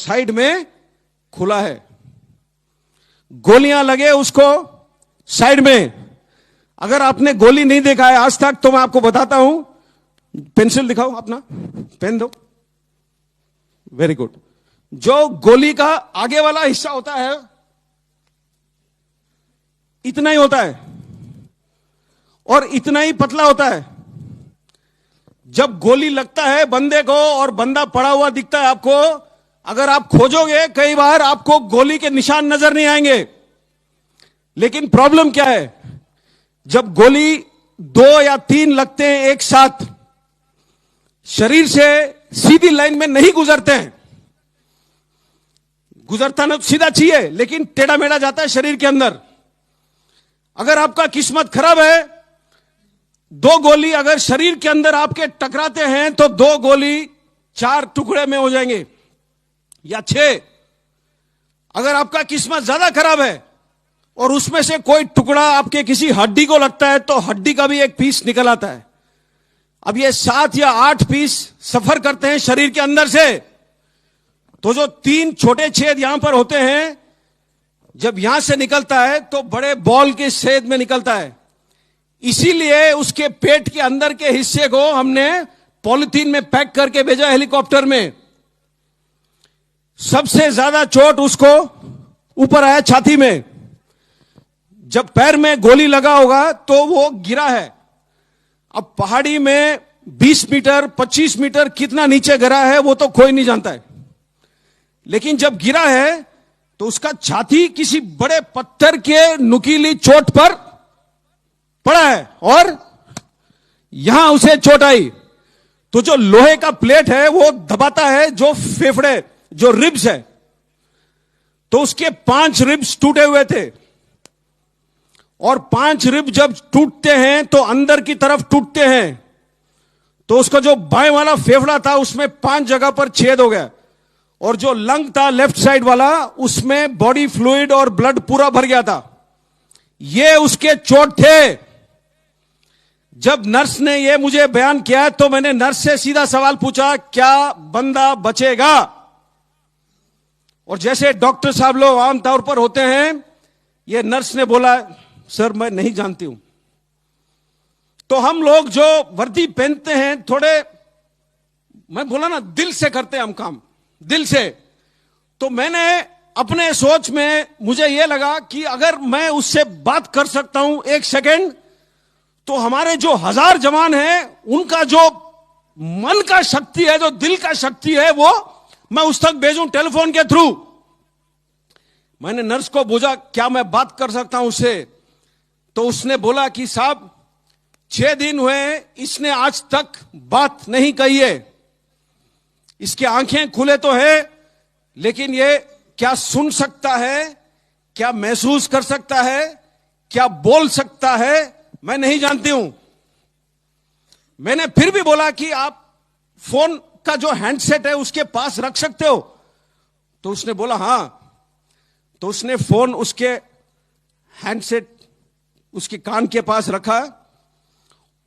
Side में खुला है। गोलियां लगे उसको साइड में। अगर आपने गोली नहीं देखा है आज तक तो मैं आपको बताता हूं। पेंसिल दिखाओ, अपना पेन दो। Very good. जो गोली का आगे वाला हिस्सा होता है इतना ही होता है और इतना ही पतला होता है। जब गोली लगता है बंदे को और बंदा पड़ा हुआ दिखता है आपको, अगर आप खोजोगे कई बार आपको गोली के निशान नजर नहीं आएंगे। लेकिन प्रॉब्लम क्या है, जब गोली 2 या 3 लगते हैं एक साथ, शरीर से सीधी लाइन में नहीं गुजरते हैं। गुजरता ना सीधा चाहिए लेकिन टेढ़ा मेढ़ा जाता है शरीर के अंदर। अगर आपका किस्मत खराब है, 2 गोली अगर शरीर के अंदर आपके टकराते हैं तो 2 गोली 4 टुकड़े में हो जाएंगे या 6। अगर आपका किस्मत ज्यादा खराब है और उसमें से कोई टुकड़ा आपके किसी हड्डी को लगता है तो हड्डी का भी एक पीस निकल आता है। अब ये 7 या 8 पीस सफर करते हैं शरीर के अंदर से। तो जो 3 छोटे छेद यहां पर होते हैं, जब यहां से निकलता है तो बड़े बॉल के छेद में निकलता है। इसीलिए उसके पेट के अंदर के हिस्से को हमने पॉलिथीन में पैक करके भेजा हेलीकॉप्टर में। सबसे ज्यादा चोट उसको ऊपर आया छाती में। जब पैर में गोली लगा होगा तो वो गिरा है। अब पहाड़ी में 20 मीटर 25 मीटर कितना नीचे गिरा है वो तो कोई नहीं जानता है। लेकिन जब गिरा है तो उसका छाती किसी बड़े पत्थर के नुकीली चोट पर पड़ा है और यहां उसे चोट आई। तो जो लोहे का प्लेट है वो दबाता है जो फेफड़े, जो रिब्स है। तो उसके 5 रिब्स टूटे हुए थे और 5 रिब जब टूटते हैं तो अंदर की तरफ टूटते हैं। तो उसका जो बाएं वाला फेफड़ा था उसमें 5 जगह पर छेद हो गया और जो लंग था लेफ्ट साइड वाला उसमें बॉडी फ्लूइड और ब्लड पूरा भर गया था। ये उसके चोट थे। जब नर्स ने ये मुझे बयान किया तो मैंने नर्स से सीधा सवाल पूछा, क्या बंदा बचेगा? और जैसे डॉक्टर साहब लोग आमतौर पर होते हैं, ये नर्स ने बोला, सर मैं नहीं जानती हूं। तो हम लोग जो वर्दी पहनते हैं थोड़े, मैं बोला ना, दिल से करते हैं हम काम, दिल से। तो मैंने अपने सोच में मुझे यह लगा कि अगर मैं उससे बात कर सकता हूं 1 सेकेंड, तो हमारे जो 1000 जवान हैं उनका जो मन का शक्ति है, जो दिल का शक्ति है, वो मैं उस तक भेजूं टेलीफोन के थ्रू। मैंने नर्स को पूछा, क्या मैं बात कर सकता हूं उससे? तो उसने बोला कि साहब 6 दिन हुए, इसने आज तक बात नहीं कही है। इसकी आंखें खुले तो है लेकिन ये क्या सुन सकता है, क्या महसूस कर सकता है, क्या बोल सकता है, मैं नहीं जानती हूं। मैंने फिर भी बोला कि आप फोन का जो हैंडसेट है उसके पास रख सकते हो? तो उसने बोला हां। तो उसने फोन उसके हैंडसेट उसके कान के पास रखा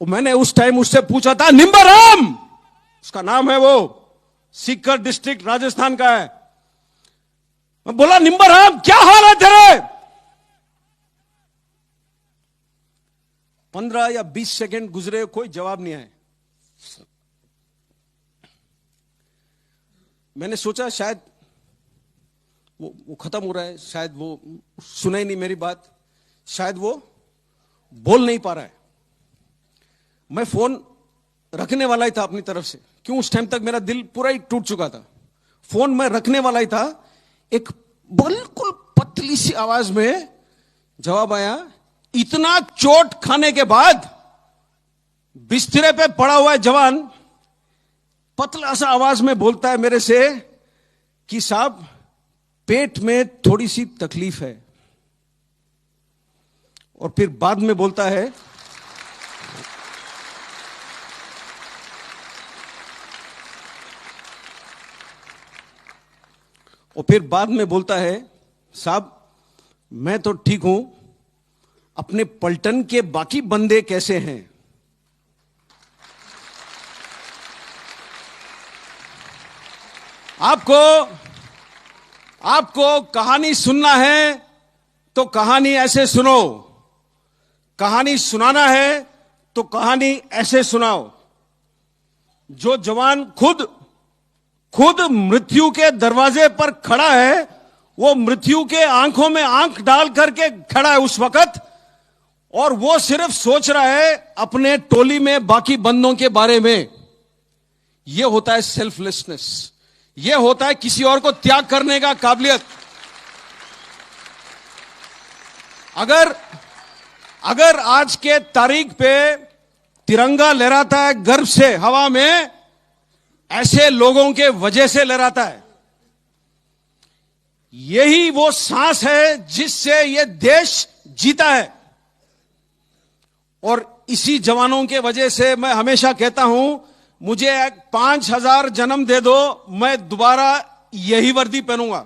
और मैंने उस टाइम उससे पूछा था, निम्बाराम उसका नाम है, वो सीकर डिस्ट्रिक्ट राजस्थान का है। मैं बोला, निम्बाराम क्या हाल है तेरे? 15 या 20 सेकंड गुजरे, कोई जवाब नहीं आया। मैंने सोचा शायद वो खत्म हो रहा है, शायद वो सुना ही नहीं मेरी बात, शायद वो बोल नहीं पा रहा है। मैं फोन रखने वाला ही था अपनी तरफ से, क्यों उस टाइम तक मेरा दिल पूरा ही टूट चुका था। फोन मैं रखने वाला ही था। एक बिल्कुल पतली सी आवाज में जवाब आया। इतना चोट खाने के बाद बिस्तरे पे पड़ा हुआ है जवान, पतला सा आवाज में बोलता है मेरे से कि साहब पेट में थोड़ी सी तकलीफ है। और फिर बाद में बोलता है, साहब मैं तो ठीक हूं, अपने पलटन के बाकी बंदे कैसे हैं? आपको कहानी सुनना है तो कहानी ऐसे सुनो, कहानी सुनाना है तो कहानी ऐसे सुनाओ। जो जवान खुद मृत्यु के दरवाजे पर खड़ा है, वो मृत्यु के आंखों में आंख डाल करके खड़ा है उस वक्त, और वो सिर्फ सोच रहा है अपने टोली में बाकी बंदों के बारे में। यह होता है सेल्फलेसनेस, यह होता है किसी और को त्याग करने का काबिलियत। अगर आज के तारीख पे तिरंगा लहराता है गर्व से हवा में, ऐसे लोगों के वजह से लहराता है। यही वो सांस है जिससे ये देश जीता है, और इसी जवानों के वजह से मैं हमेशा कहता हूं, मुझे 5000 जन्म दे दो, मैं दोबारा यही वर्दी पहनूंगा।